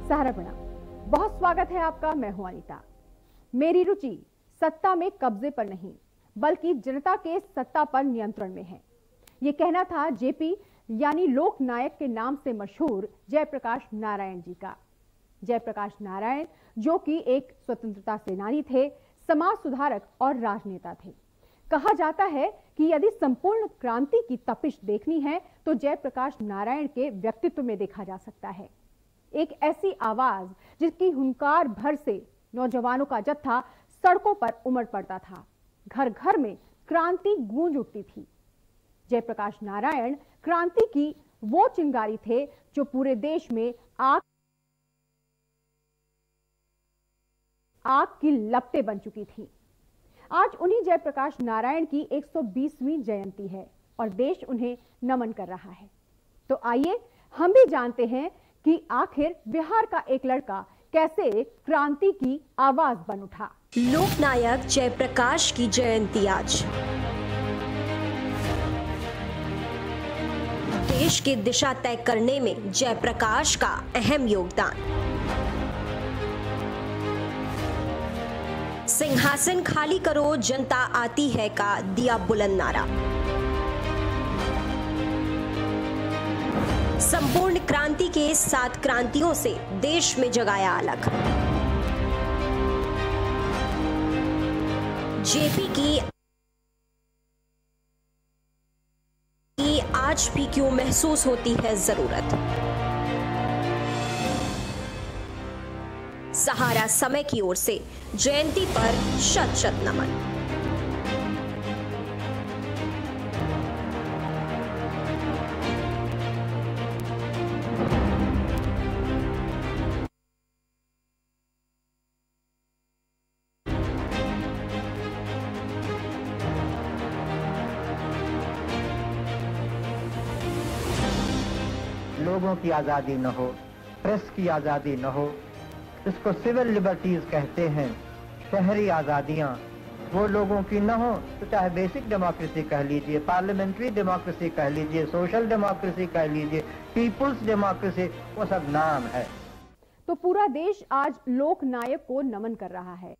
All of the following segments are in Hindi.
सहारा प्रणाम। बहुत स्वागत है आपका। मैं हूं अनीता। मेरी रुचि सत्ता में कब्जे पर नहीं बल्कि जनता के सत्ता पर नियंत्रण में है। ये कहना था जेपी यानी लोक नायक के नाम से मशहूर जयप्रकाश नारायण जी का। जयप्रकाश नारायण जो कि एक स्वतंत्रता सेनानी थे, समाज सुधारक और राजनेता थे। कहा जाता है कि यदि संपूर्ण क्रांति की तपिश देखनी है तो जयप्रकाश नारायण के व्यक्तित्व में देखा जा सकता है। एक ऐसी आवाज जिसकी हुंकार भर से नौजवानों का जत्था सड़कों पर उमड़ पड़ता था, घर घर में क्रांति गूंज उठती थी। जयप्रकाश नारायण क्रांति की वो चिंगारी थे जो पूरे देश में आग की लपटें बन चुकी थी। आज उन्हीं जयप्रकाश नारायण की 120वीं जयंती है और देश उन्हें नमन कर रहा है। तो आइए हम भी जानते हैं कि आखिर बिहार का एक लड़का कैसे क्रांति की आवाज बन उठा। लोकनायक जयप्रकाश की जयंती आज। देश की दिशा तय करने में जयप्रकाश का अहम योगदान। सिंहासन खाली करो जनता आती है का दिया बुलंद नारा। संपूर्ण क्रांति के 7 क्रांतियों से देश में जगाया अलग। जेपी की आज भी क्यों महसूस होती है जरूरत। सहारा समय की ओर से जयंती पर शत शत नमन। लोगों की आजादी न हो, प्रेस की आजादी न हो, इसको सिविल लिबर्टीज कहते हैं। शहरी आजादियां वो लोगों की न हो तो चाहे बेसिक डेमोक्रेसी कह लीजिए, पार्लियामेंट्री डेमोक्रेसी कह लीजिए, सोशल डेमोक्रेसी कह लीजिए, पीपुल्स डेमोक्रेसी, वो सब नाम है। तो पूरा देश आज लोक नायक को नमन कर रहा है।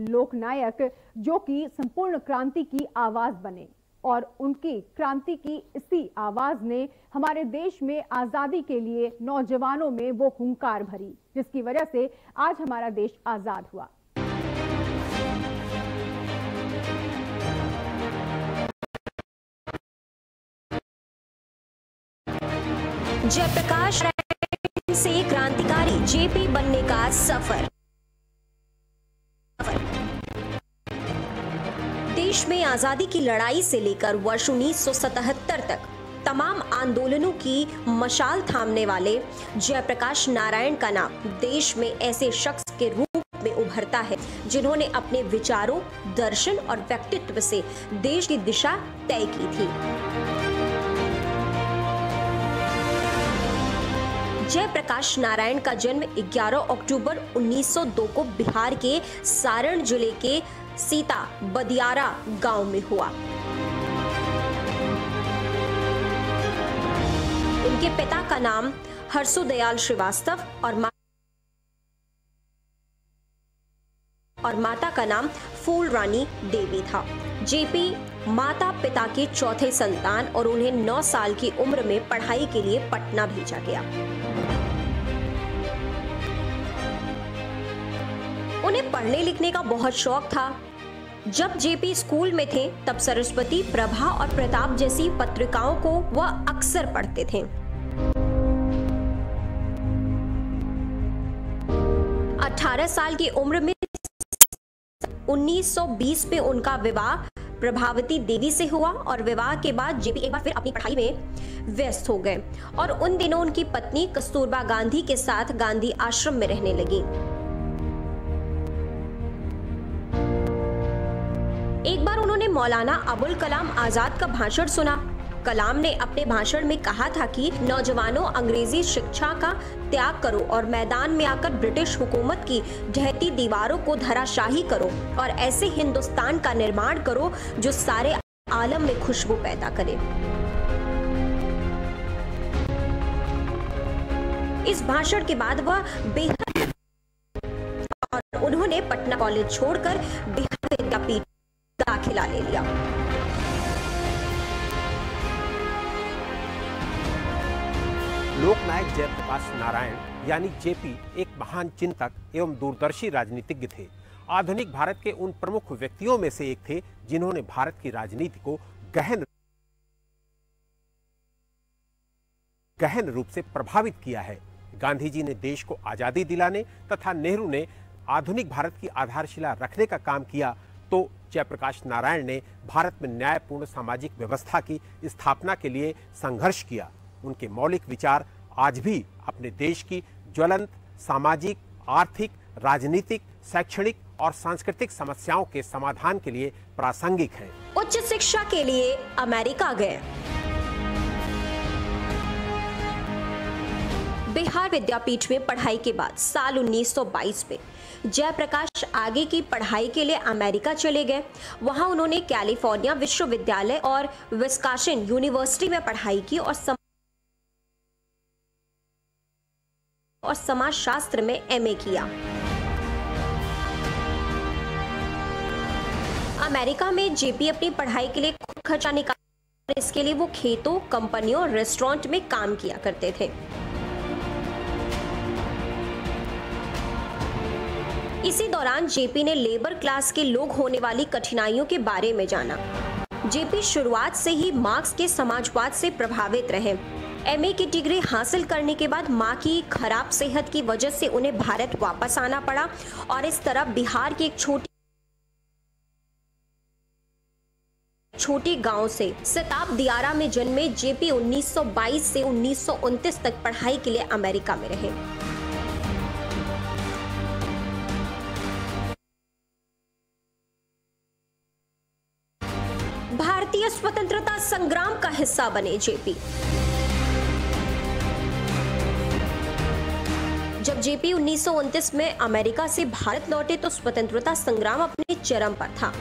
लोक नायक जो कि संपूर्ण क्रांति की आवाज बने और उनकी क्रांति की इसी आवाज ने हमारे देश में आजादी के लिए नौजवानों में वो हुंकार भरी जिसकी वजह से आज हमारा देश आजाद हुआ। जयप्रकाश नारायण से क्रांतिकारी जेपी बनने का सफर। देश में आजादी की लड़ाई से लेकर वर्ष 1977 तक तमाम आंदोलनों की मशाल थामने वाले जयप्रकाश नारायण का नाम देश में ऐसे शख्स के रूप में उभरता है जिन्होंने अपने विचारों, दर्शन और व्यक्तित्व से देश की दिशा तय की थी। जयप्रकाश नारायण का जन्म 11 अक्टूबर 1902 को बिहार के सारण जिले के सीता बदियारा गांव में हुआ। उनके पिता का नाम हर्षुदयाल श्रीवास्तव और माता का नाम फूल रानी देवी था। जेपी माता पिता के चौथे संतान और उन्हें 9 साल की उम्र में पढ़ाई के लिए पटना भेजा गया। उन्हें पढ़ने लिखने का बहुत शौक था। जब जेपी स्कूल में थे तब सरस्वती, प्रभा और प्रताप जैसी पत्रिकाओं को वह अक्सर पढ़ते थे। 18 साल की उम्र में 1920 में उनका विवाह प्रभावती देवी से हुआ और विवाह के बाद जेपी एक बार फिर अपनी पढ़ाई में व्यस्त हो गए और उन दिनों उनकी पत्नी कस्तूरबा गांधी के साथ गांधी आश्रम में रहने लगी। एक बार उन्होंने मौलाना अबुल कलाम आजाद का भाषण सुना। कलाम ने अपने भाषण में कहा था कि नौजवानों, अंग्रेजी शिक्षा का त्याग करो और मैदान में आकर ब्रिटिश हुकूमत की ढहती दीवारों को धराशाही करो और ऐसे हिंदुस्तान का निर्माण करो जो सारे आलम में खुशबू पैदा करे। इस भाषण के बाद वह बिहार और उन्होंने पटना कॉलेज छोड़कर बिहार विद्यापीठ दाखिला ले लिया। लोकनायक जयप्रकाश नारायण यानी जेपी एक महान चिंतक एवं दूरदर्शी राजनीतिज्ञ थे। आधुनिक भारत के उन प्रमुख व्यक्तियों में से एक थे जिन्होंने भारत की राजनीति को गहन रूप से प्रभावित किया है। गांधी जी ने देश को आजादी दिलाने तथा नेहरू ने आधुनिक भारत की आधारशिला रखने का काम किया, तो जयप्रकाश नारायण ने भारत में न्यायपूर्ण सामाजिक व्यवस्था की स्थापना के लिए संघर्ष किया। उनके मौलिक विचार आज भी अपने देश की ज्वलंत सामाजिक, आर्थिक, राजनीतिक, शैक्षणिक और सांस्कृतिक समस्याओं के समाधान के लिए प्रासंगिक हैं। उच्च शिक्षा के लिए अमेरिका गए। बिहार विद्यापीठ में पढ़ाई के बाद साल 1922 में जयप्रकाश आगे की पढ़ाई के लिए अमेरिका चले गए। वहां उन्होंने कैलिफोर्निया विश्वविद्यालय और विस्कॉन्सिन यूनिवर्सिटी में पढ़ाई की और समाजशास्त्र में एमए किया। अमेरिका में जेपी अपनी पढ़ाई के लिए खुद खर्चा निकाला। इसके लिए वो खेतों, कंपनियों और रेस्टोरेंट में काम किया करते थे। इसी दौरान जेपी ने लेबर क्लास के लोग होने वाली कठिनाइयों के बारे में जाना। जेपी शुरुआत से ही मार्क्स के समाजवाद से प्रभावित रहे। एमए की डिग्री हासिल करने के बाद मां की खराब सेहत की वजह से उन्हें भारत वापस आना पड़ा और इस तरह बिहार की एक छोटी गांव से सिताब दियारा में जन्मे जेपी 1922 से 1929 तक पढ़ाई के लिए अमेरिका में रहे। भारतीय स्वतंत्रता संग्राम का हिस्सा बने जेपी। जब जेपी 1929 में अमेरिका से भारत लौटे तो स्वतंत्रता संग्राम अपने चरम पर था।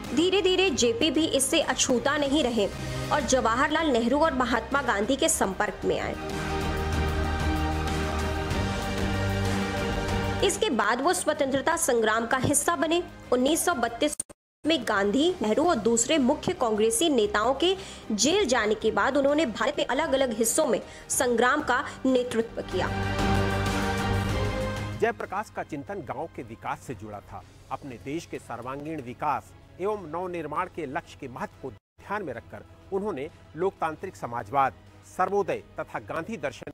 धीरे धीरे जेपी भी इससे अछूता नहीं रहे और जवाहरलाल नेहरू और महात्मा गांधी के संपर्क में आए। इसके बाद वो स्वतंत्रता संग्राम का हिस्सा बने। 1932 में गांधी, नेहरू और दूसरे मुख्य कांग्रेसी नेताओं के जेल जाने के बाद उन्होंने भारत में अलग अलग हिस्सों में संग्राम का नेतृत्व किया। जयप्रकाश का चिंतन गांव के विकास से जुड़ा था। अपने देश के सर्वांगीण विकास एवं नवनिर्माण के लक्ष्य के महत्व को ध्यान में रखकर उन्होंने लोकतांत्रिक समाजवाद, सर्वोदय तथा गांधी दर्शन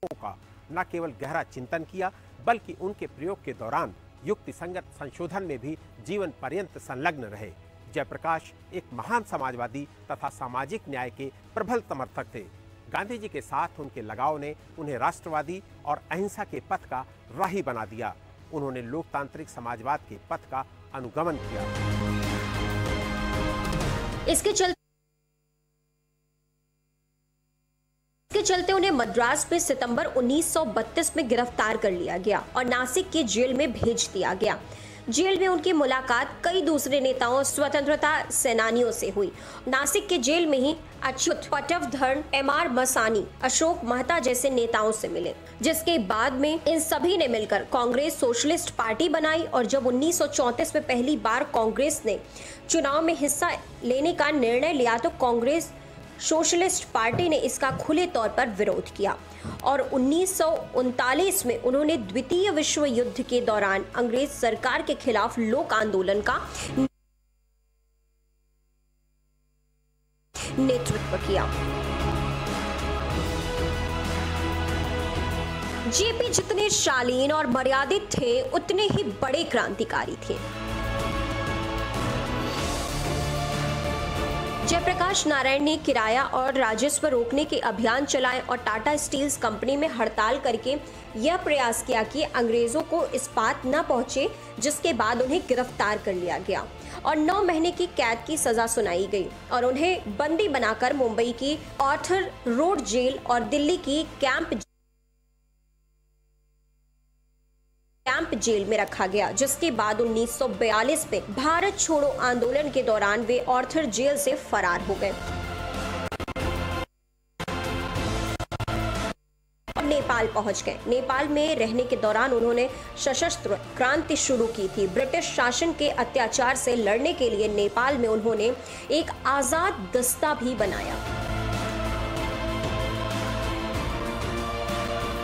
का न केवल गहरा चिंतन किया बल्कि उनके प्रयोग के दौरान युक्ति संगत संशोधन में भी जीवन पर्यंत संलग्न रहे। जयप्रकाश एक महान समाजवादी तथा सामाजिक न्याय के प्रबल समर्थक थे। गांधी जी के साथ उनके लगाव ने उन्हें राष्ट्रवादी और अहिंसा के पथ का राही बना दिया। उन्होंने लोकतांत्रिक समाजवाद के पथ का अनुगमन किया। इसके चलते उन्हें मद्रास में सितंबर 1932 में गिरफ्तार कर लिया गया और नासिक के जेल में भेज दिया गया। जेल में उनकी मुलाकात कई दूसरे नेताओं, स्वतंत्रता सेनानियों से हुई। नासिक के जेल में ही अच्युत, पटवर्धन, एमआर मसानी, अशोक मेहता जैसे नेताओं से मिले, जिसके बाद में इन सभी ने मिलकर कांग्रेस सोशलिस्ट पार्टी बनाई। और जब 1934 में पहली बार कांग्रेस ने चुनाव में हिस्सा लेने का निर्णय लिया तो कांग्रेस सोशलिस्ट पार्टी ने इसका खुले तौर पर विरोध किया और 1939 में उन्होंने द्वितीय विश्व युद्ध के दौरान अंग्रेज सरकार के खिलाफ लोक आंदोलन का नेतृत्व किया। जेपी जितने शालीन और मर्यादित थे उतने ही बड़े क्रांतिकारी थे। जयप्रकाश नारायण ने किराया और राजस्व रोकने के अभियान चलाए और टाटा स्टील्स कंपनी में हड़ताल करके यह प्रयास किया कि अंग्रेजों को इस्पात न पहुंचे, जिसके बाद उन्हें गिरफ्तार कर लिया गया और 9 महीने की कैद की सजा सुनाई गई और उन्हें बंदी बनाकर मुंबई की आर्थर रोड जेल और दिल्ली की कैंप जेल में रखा गया, जिसके बाद 1942 में भारत छोड़ो आंदोलन के दौरान वे आर्थर जेल से फरार हो गए। नेपाल पहुंच गए। नेपाल में रहने के दौरान उन्होंने सशस्त्र क्रांति शुरू की थी। ब्रिटिश शासन के अत्याचार से लड़ने के लिए नेपाल में उन्होंने एक आजाद दस्ता भी बनाया।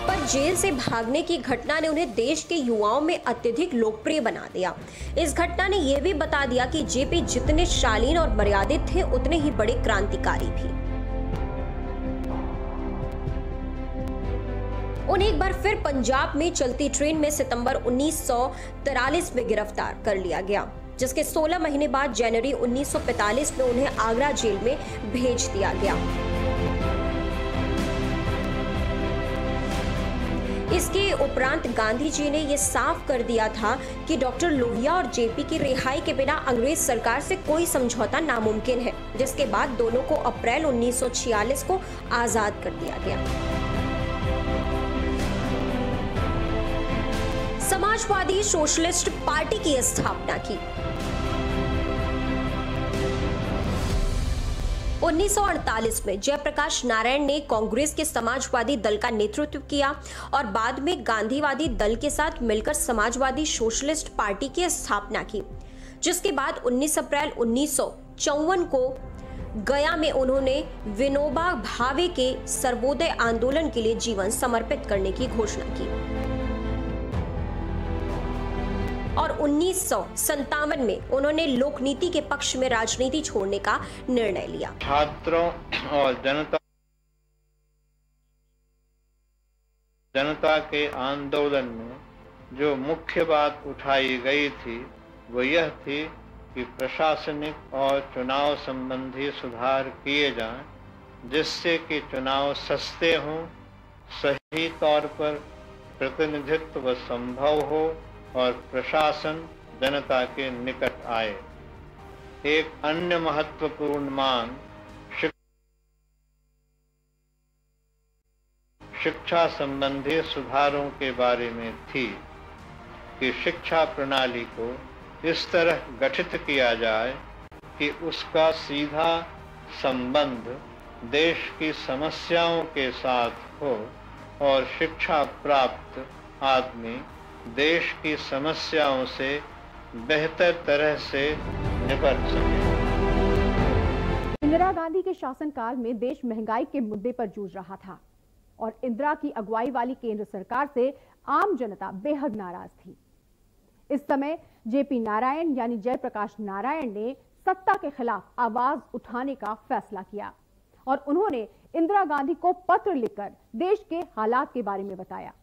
पर जेल से भागने की घटना ने उन्हें देश के युवाओं में अत्यधिक लोकप्रिय बना दिया। इस घटना ने यह भी बता दिया कि जेपी जितने शालीन और मर्यादित थे, उतने ही बड़े क्रांतिकारी भी। उन्हें एक बार फिर पंजाब में चलती ट्रेन में सितंबर 1943 में गिरफ्तार कर लिया गया, जिसके 16 महीने बाद जनवरी 1945 में उन्हें आगरा जेल में भेज दिया गया। इसके उपरांत गांधी जी ने यह साफ कर दिया था कि डॉक्टर लोहिया और जेपी की रिहाई के बिना अंग्रेज सरकार से कोई समझौता नामुमकिन है, जिसके बाद दोनों को अप्रैल 1946 को आजाद कर दिया गया। समाजवादी सोशलिस्ट पार्टी की स्थापना की। 1948 में जयप्रकाश नारायण ने कांग्रेस के समाजवादी दल का नेतृत्व किया और बाद में गांधीवादी दल के साथ मिलकर समाजवादी सोशलिस्ट पार्टी की स्थापना की, जिसके बाद 19 अप्रैल 1954 को गया में उन्होंने विनोबा भावे के सर्वोदय आंदोलन के लिए जीवन समर्पित करने की घोषणा की और 1957 में उन्होंने लोकनीति के पक्ष में राजनीति छोड़ने का निर्णय लिया। छात्रों और जनता के आंदोलन में जो मुख्य बात उठाई गई थी वो यह थी कि प्रशासनिक और चुनाव संबंधी सुधार किए जाएं, जिससे कि चुनाव सस्ते हों, सही तौर पर प्रतिनिधित्व संभव हो और प्रशासन जनता के निकट आए। एक अन्य महत्वपूर्ण मांग शिक्षा संबंधी सुधारों के बारे में थी कि शिक्षा प्रणाली को इस तरह गठित किया जाए कि उसका सीधा संबंध देश की समस्याओं के साथ हो और शिक्षा प्राप्त आदमी देश की समस्याओं से बेहतर तरह से निपट सके। इंदिरा गांधी के शासनकाल में देश महंगाई के मुद्दे पर जूझ रहा था और इंदिरा की अगुवाई वाली केंद्र सरकार से आम जनता बेहद नाराज थी। इस समय जेपी नारायण यानी जयप्रकाश नारायण ने सत्ता के खिलाफ आवाज उठाने का फैसला किया और उन्होंने इंदिरा गांधी को पत्र लिखकर देश के हालात के बारे में बताया।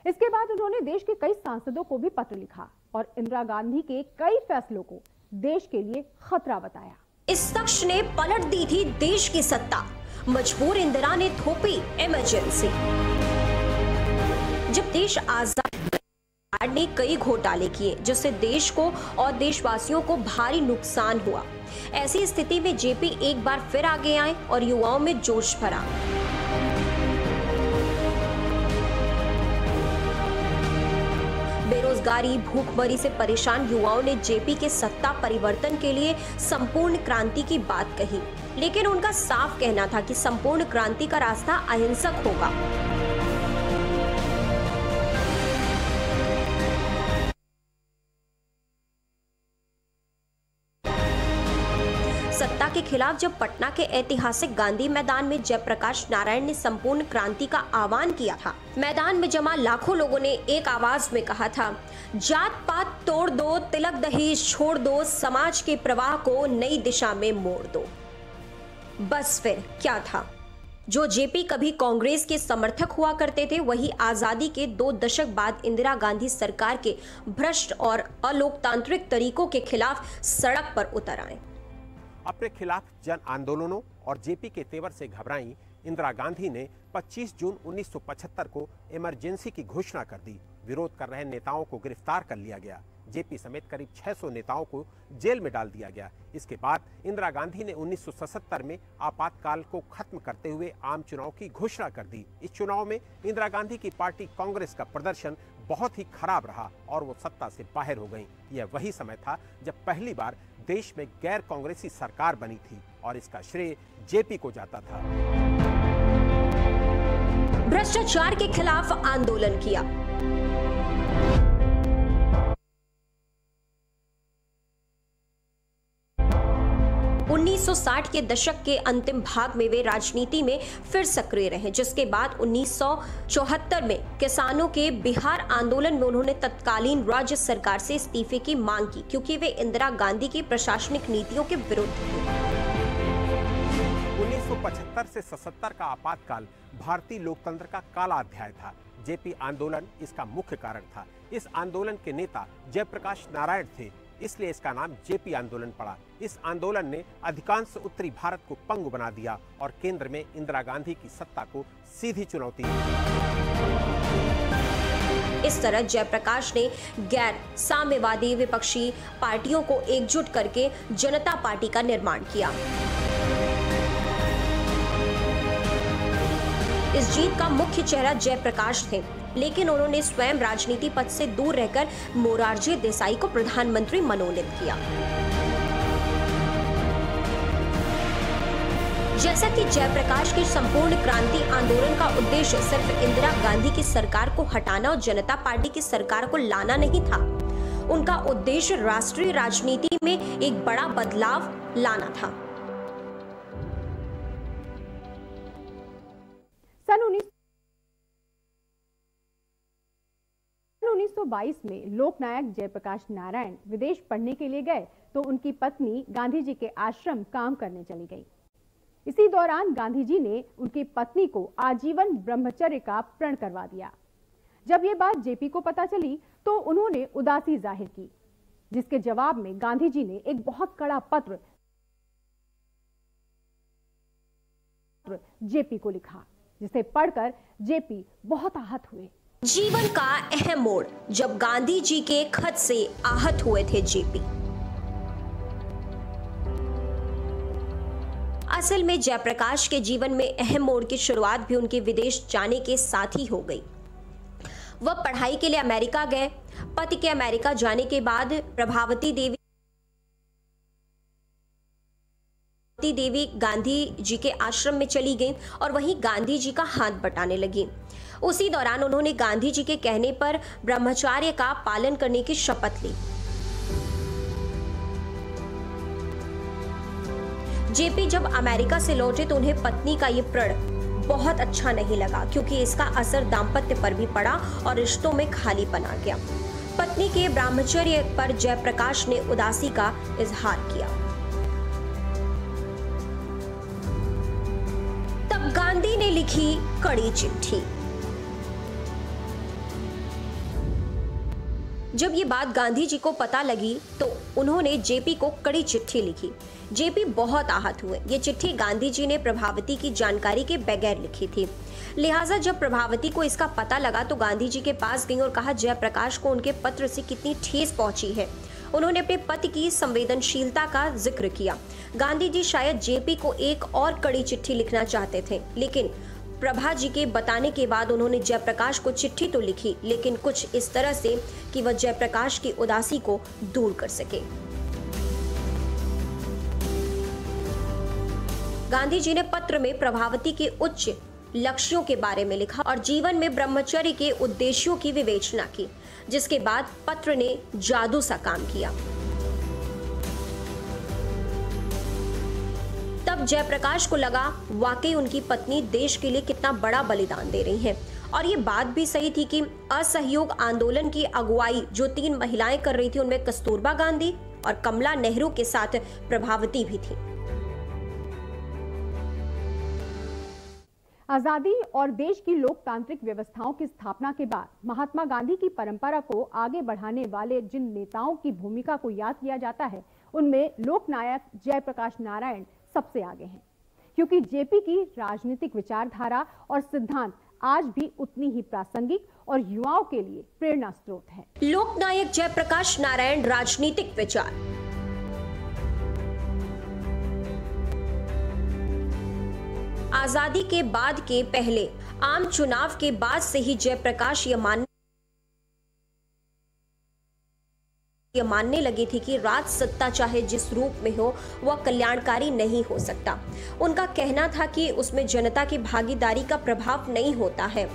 इसके बाद उन्होंने देश के कई सांसदों को भी पत्र लिखा और इंदिरा गांधी के कई फैसलों को देश के लिए खतरा बताया। इस शख्स ने पलट दी थी देश की सत्ता। मजबूर इंदिरा ने थोपी इमरजेंसी। जब देश आजाद ने कई घोटाले किए, जिससे देश को और देशवासियों को भारी नुकसान हुआ। ऐसी स्थिति में जेपी एक बार फिर आगे आए और युवाओं में जोश भरा। बेरोजगारी, भूखमरी से परेशान युवाओं ने जेपी के सत्ता परिवर्तन के लिए संपूर्ण क्रांति की बात कही, लेकिन उनका साफ कहना था कि संपूर्ण क्रांति का रास्ता अहिंसक होगा। सत्ता के खिलाफ जब पटना के ऐतिहासिक गांधी मैदान में जयप्रकाश नारायण ने संपूर्ण क्रांति का आह्वान किया था, मैदान में जमा लाखों लोगों ने एक आवाज में कहा था, जात पात तोड़ दो, तिलक दहेज छोड़ दो, समाज के प्रवाह को नई दिशा में मोड़ दो। बस फिर क्या था? जो जेपी कभी कांग्रेस के समर्थक हुआ करते थे, वही आजादी के 2 दशक बाद इंदिरा गांधी सरकार के भ्रष्ट और अलोकतांत्रिक तरीकों के खिलाफ सड़क पर उतर आए। अपने खिलाफ जन आंदोलनों और जेपी के तेवर से घबराई इंदिरा गांधी ने 25 जून 1975 को इमरजेंसी की घोषणा कर दी। विरोध कर रहे नेताओं को गिरफ्तार कर लिया गया। जेपी समेत करीब 600 नेताओं को जेल में डाल दिया गया। इसके बाद इंदिरा गांधी ने 1977 में आपातकाल को खत्म करते हुए आम चुनाव की घोषणा कर दी। इस चुनाव में इंदिरा गांधी की पार्टी कांग्रेस का प्रदर्शन बहुत ही खराब रहा और वो सत्ता से बाहर हो गई। यह वही समय था जब पहली बार देश में गैर कांग्रेसी सरकार बनी थी और इसका श्रेय जेपी को जाता था। भ्रष्टाचार के खिलाफ आंदोलन किया। उन्नीस 1960 के दशक के अंतिम भाग में वे राजनीति में फिर सक्रिय रहे, जिसके बाद 1974 में किसानों के बिहार आंदोलन में उन्होंने तत्कालीन राज्य सरकार से इस्तीफे की मांग की, क्योंकि वे इंदिरा गांधी की प्रशासनिक नीतियों के विरुद्ध थे। 1975 से 77 का आपातकाल भारतीय लोकतंत्र का काला अध्याय था। जेपी आंदोलन इसका मुख्य कारण था। इस आंदोलन के नेता जयप्रकाश नारायण थे, इसलिए इसका नाम जेपी आंदोलन पड़ा। इस आंदोलन ने अधिकांश उत्तरी भारत को पंगु बना दिया और केंद्र में इंदिरा गांधी की सत्ता को सीधी चुनौती दी। इस तरह जयप्रकाश ने गैर साम्यवादी विपक्षी पार्टियों को एकजुट करके जनता पार्टी का निर्माण किया। इस जीत का मुख्य चेहरा जयप्रकाश थे, लेकिन उन्होंने स्वयं राजनीति पद से दूर रहकर मोरारजी देसाई को प्रधानमंत्री मनोनीत किया। जैसा कि जयप्रकाश के संपूर्ण क्रांति आंदोलन का उद्देश्य सिर्फ इंदिरा गांधी की सरकार को हटाना और जनता पार्टी की सरकार को लाना नहीं था, उनका उद्देश्य राष्ट्रीय राजनीति में एक बड़ा बदलाव लाना था। सन 1922 में लोकनायक जयप्रकाश नारायण विदेश पढ़ने के लिए गए तो उनकी पत्नी गांधी जी के आश्रम काम करने चली गई। इसी दौरान गांधी जी ने उनकी पत्नी को आजीवन ब्रह्मचर्य का प्रण करवा दिया। जब ये बात जेपी को पता चली तो उन्होंने उदासी जाहिर की, जिसके जवाब में गांधी जी ने एक बहुत कड़ा पत्र जेपी को लिखा, जिसे पढ़कर जेपी बहुत आहत हुए। जीवन का अहम मोड़, जब गांधी जी के खत से आहत हुए थे जेपी। असल में जयप्रकाश के जीवन में अहम मोड़ की शुरुआत भी उनके विदेश जाने के साथ ही हो गई। वह पढ़ाई के लिए अमेरिका गए। पति के अमेरिका जाने के बाद प्रभावती देवी गांधी जी के आश्रम में चली गईं और वहीं गांधी जी का हाथ बटाने लगी। उसी दौरान उन्होंने गांधी जी के कहने पर ब्रह्मचर्य का पालन करने की शपथ ली। जेपी जब अमेरिका से लौटे तो उन्हें पत्नी का ये प्रण बहुत अच्छा नहीं लगा, क्योंकि इसका असर दाम्पत्य पर भी पड़ा और रिश्तों में खालीपन आ गया। पत्नी के ब्रह्मचर्य पर जयप्रकाश ने उदासी का इजहार किया। तब गांधी ने लिखी कड़ी चिट्ठी। जब ये बात गांधी जी को पता लगी तो उन्होंने जेपी को कड़ी चिट्ठी लिखी। जेपी बहुत आहत हुए। ये चिट्ठी गांधी जी ने प्रभावती की जानकारी के बगैर लिखी थी। लिहाजा जब प्रभावती को इसका पता लगा तो गांधी जी के पास गई और कहा जयप्रकाश को उनके पत्र से कितनी ठेस पहुंची है। उन्होंने अपने पति की संवेदनशीलता का जिक्र किया। गांधी जी शायद जेपी को एक और कड़ी चिट्ठी लिखना चाहते थे, लेकिन प्रभा जी के बताने के बाद उन्होंने जयप्रकाश को चिट्ठी तो लिखी, लेकिन कुछ इस तरह से कि वह जयप्रकाश की उदासी को दूर कर सके। गांधी जी ने पत्र में प्रभावती के उच्च लक्ष्यों के बारे में लिखा और जीवन में ब्रह्मचर्य के उद्देश्यों की विवेचना की, जिसके बाद पत्र ने जादू सा काम किया। तब जयप्रकाश को लगा वाकई उनकी पत्नी देश के लिए कितना बड़ा बलिदान दे रही हैं। और ये बात भी सही थी कि असहयोग आंदोलन की अगुवाई जो 3 महिलाएं कर रही थी, उनमें कस्तूरबा गांधी और कमला नेहरू के साथ प्रभावती भी थी। आजादी और देश की लोकतांत्रिक व्यवस्थाओं की स्थापना के बाद महात्मा गांधी की परंपरा को आगे बढ़ाने वाले जिन नेताओं की भूमिका को याद किया जाता है, उनमें लोकनायक जयप्रकाश नारायण सबसे आगे हैं, क्योंकि जेपी की राजनीतिक विचारधारा और सिद्धांत आज भी उतनी ही प्रासंगिक और युवाओं के लिए प्रेरणा स्रोत है। लोकनायक जयप्रकाश नारायण राजनीतिक विचार। आजादी के बाद के पहले आम चुनाव के बाद से ही जयप्रकाश यह मानने ये मानने लगे थे कि राज सत्ता चाहे जिस रूप में हो वह कल्याणकारी नहीं हो सकता। उनका कहना था कि उसमें जनता की भागीदारी का प्रभाव नहीं होता है।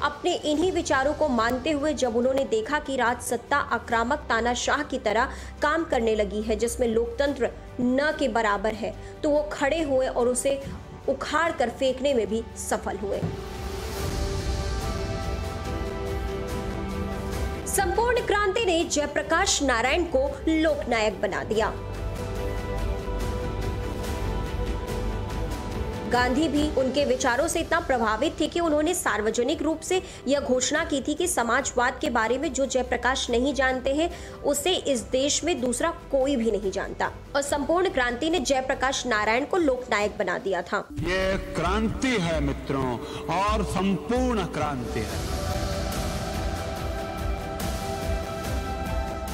अपने इन्हीं विचारों को मानते हुए जब उन्होंने देखा कि राज सत्ता आक्रामक तानाशाह की तरह काम करने लगी है, जिसमें लोकतंत्र न के बराबर है, तो वो खड़े हुए और उसे उखाड़ कर फेंकने में भी सफल हुए। संपूर्ण क्रांति ने जयप्रकाश नारायण को लोकनायक बना दिया। गांधी भी उनके विचारों से इतना प्रभावित थे कि उन्होंने सार्वजनिक रूप से यह घोषणा की थी कि समाजवाद के बारे में जो जयप्रकाश नहीं जानते हैं उसे इस देश में दूसरा कोई भी नहीं जानता। और संपूर्ण क्रांति ने जयप्रकाश नारायण को लोकनायक बना दिया था। ये क्रांति है मित्रों, और संपूर्ण क्रांति है।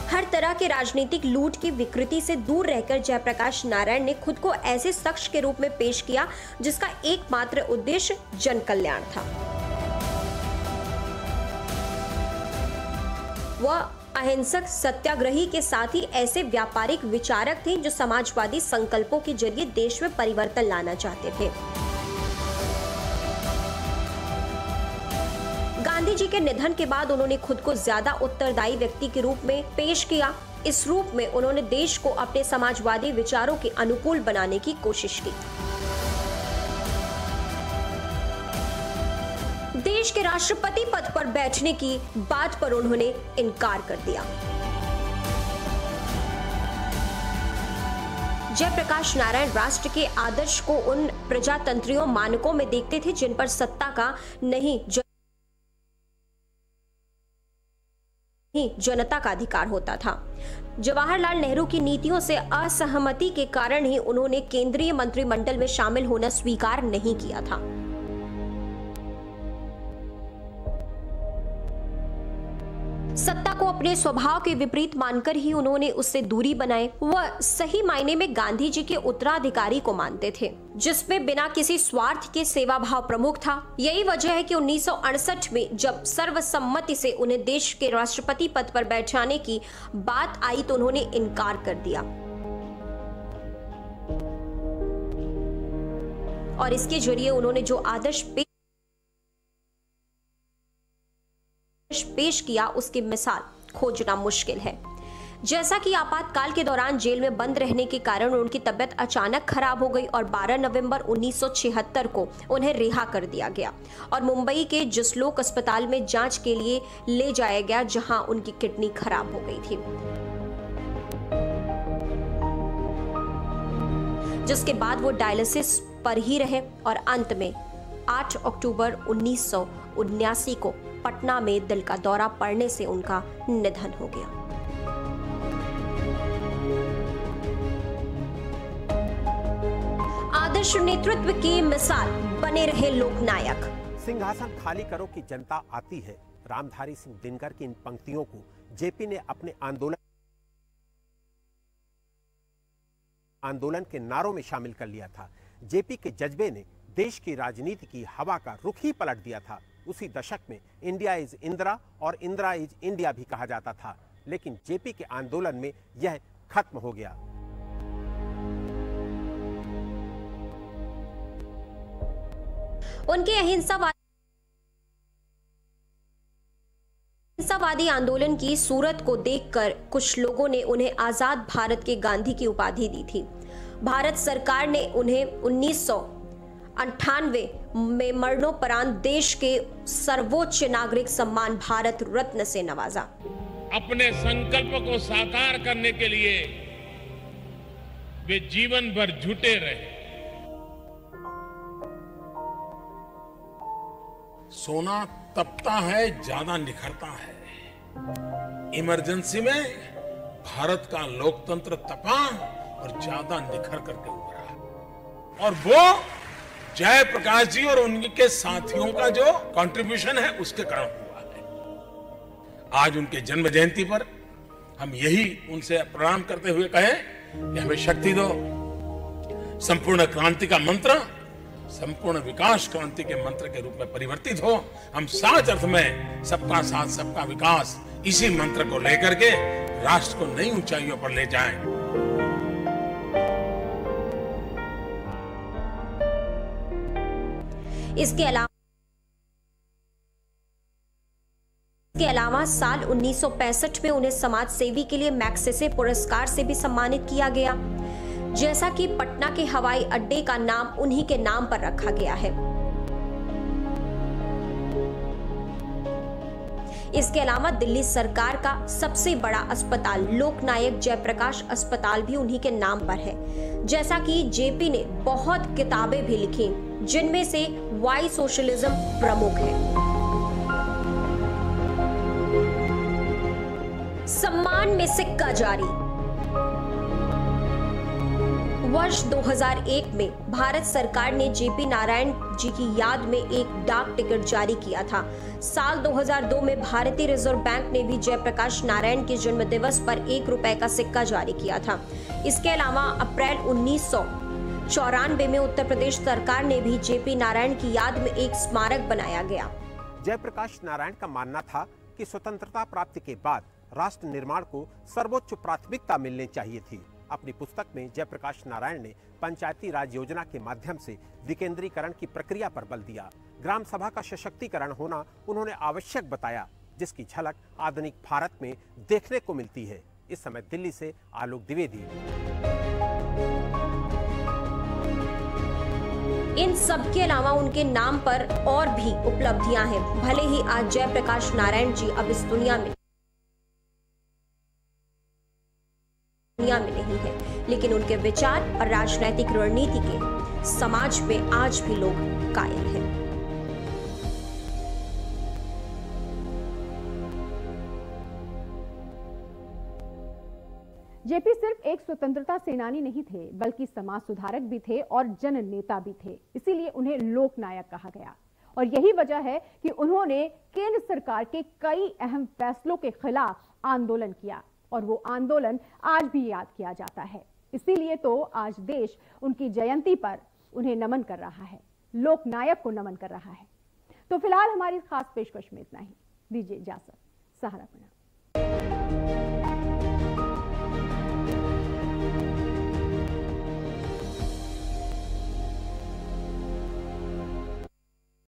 हर तरह के राजनीतिक लूट की विकृति से दूर रहकर जयप्रकाश नारायण ने खुद को ऐसे शख्स के रूप में पेश किया जिसका एकमात्र उद्देश्य जन कल्याण था। वह अहिंसक सत्याग्रही के साथ ही ऐसे व्यापारिक विचारक थे जो समाजवादी संकल्पों के जरिए देश में परिवर्तन लाना चाहते थे। गांधी जी के निधन के बाद उन्होंने खुद को ज्यादा उत्तरदायी व्यक्ति के रूप में पेश किया। इस रूप में उन्होंने देश को अपने समाजवादी विचारों के अनुकूल बनाने की कोशिश की। देश के राष्ट्रपति पद पर बैठने की बात पर उन्होंने इनकार कर दिया। जयप्रकाश नारायण राष्ट्र के आदर्श को उन प्रजातंत्रीय मानकों में देखते थे जिन पर सत्ता का नहीं जनता का अधिकार होता था। जवाहरलाल नेहरू की नीतियों से असहमति के कारण ही उन्होंने केंद्रीय मंत्रिमंडल में शामिल होना स्वीकार नहीं किया था। सत्ता को अपने स्वभाव के विपरीत मानकर ही उन्होंने उससे दूरी बनाई। वह सही मायने में गांधी जी के उत्तराधिकारी को मानते थे, जिसमें बिना किसी स्वार्थ के सेवा भाव प्रमुख था। यही वजह है कि 1968 में जब सर्वसम्मति से उन्हें देश के राष्ट्रपति पद पर बैठाने की बात आई तो उन्होंने इनकार कर दिया। और इसके जरिए उन्होंने जो आदर्श पेश किया उसकी मिसाल खोजना मुश्किल है। जैसा कि आपातकाल के दौरान जेल में बंद रहने के कारण उनकी तबीयत अचानक खराब हो गई और 12 नवंबर 1976 को उन्हें रिहा कर दिया गया और मुंबई के जसलोक अस्पताल में जांच के लिए ले जाया गया, जहां उनकी किडनी खराब हो गई थी, जिसके बाद वो डायलिसिस पर ही रहे और अंत में 8 अक्टूबर 1979 को पटना में दिल का दौरा पड़ने से उनका निधन हो गया। आदर्श नेतृत्व की मिसाल बने रहे लोकनायक। सिंहासन खाली करो कि जनता आती है। रामधारी सिंह दिनकर की इन पंक्तियों को जेपी ने अपने आंदोलन के नारों में शामिल कर लिया था। जेपी के जज्बे ने देश की राजनीति की हवा का रुख ही पलट दिया था। उसी दशक में इंडिया इज इंदिरा और इंदिरा इज इंडिया भी कहा जाता था, लेकिन जेपी के आंदोलन में यह खत्म हो गया। उनके अहिंसावादी आंदोलन की सूरत को देखकर कुछ लोगों ने उन्हें आजाद भारत के गांधी की उपाधि दी थी। भारत सरकार ने उन्हें 1998 में मरणोपरांत देश के सर्वोच्च नागरिक सम्मान भारत रत्न से नवाजा। अपने संकल्प को साकार करने के लिए वे जीवन भर जुटे रहे। सोना तपता है, ज्यादा निखरता है। इमरजेंसी में भारत का लोकतंत्र तपा और ज्यादा निखर करके उभरा, और वो जयप्रकाश जी और उनके साथियों का जो कंट्रीब्यूशन है उसके कारण हुआ है। आज उनके जन्म जयंती पर हम यही उनसे प्रणाम करते हुए कहें कि हमें शक्ति दो। संपूर्ण क्रांति का मंत्र संपूर्ण विकास क्रांति के मंत्र के रूप में परिवर्तित हो। हम सच अर्थ में सबका साथ सबका विकास इसी मंत्र को लेकर के राष्ट्र को नई ऊंचाइयों पर ले जाएं। इसके अलावा साल 1965 में उन्हें समाज सेवी के लिए मैग्सेसे पुरस्कार से भी सम्मानित किया गया, जैसा कि पटना के हवाई अड्डे का नाम उन्हीं के नाम पर रखा गया है। इसके अलावा दिल्ली सरकार का सबसे बड़ा अस्पताल लोकनायक जयप्रकाश अस्पताल भी उन्हीं के नाम पर है। जैसा कि जेपी ने बहुत किताबें भी लिखी, जिनमें से वाई सोशलिज्म प्रमुख है। सम्मान में सिक्का जारी। वर्ष 2001 में भारत सरकार ने जेपी नारायण जी की याद में एक डाक टिकट जारी किया था। साल 2002 में भारतीय रिजर्व बैंक ने भी जयप्रकाश नारायण के जन्म दिवस पर 1 रुपए का सिक्का जारी किया था। इसके अलावा अप्रैल 1994 में उत्तर प्रदेश सरकार ने भी जेपी नारायण की याद में एक स्मारक बनाया गया। जयप्रकाश नारायण का मानना था कि स्वतंत्रता प्राप्ति के बाद राष्ट्र निर्माण को सर्वोच्च प्राथमिकता मिलनी चाहिए थी। अपनी पुस्तक में जयप्रकाश नारायण ने पंचायती राज योजना के माध्यम से विकेंद्रीकरण की प्रक्रिया पर बल दिया। ग्राम सभा का सशक्तिकरण होना उन्होंने आवश्यक बताया, जिसकी झलक आधुनिक भारत में देखने को मिलती है। इस समय दिल्ली से आलोक द्विवेदी। इन सब के अलावा उनके नाम पर और भी उपलब्धियां हैं। भले ही आज जयप्रकाश नारायण जी अब इस दुनिया में नहीं है, लेकिन उनके विचार और राजनैतिक रणनीति के समाज में आज भी लोग कायल हैं। जेपी सिर्फ एक स्वतंत्रता सेनानी नहीं थे, बल्कि समाज सुधारक भी थे और जन नेता भी थे। इसीलिए उन्हें लोकनायक कहा गया। और यही वजह है कि उन्होंने केंद्र सरकार के कई अहम फैसलों के खिलाफ आंदोलन किया, और वो आंदोलन आज भी याद किया जाता है। इसीलिए तो आज देश उनकी जयंती पर उन्हें नमन कर रहा है, लोकनायक को नमन कर रहा है। तो फिलहाल हमारी खास पेशकश में इतना ही। दीजिए इजाजत। सहारा पढ़ा।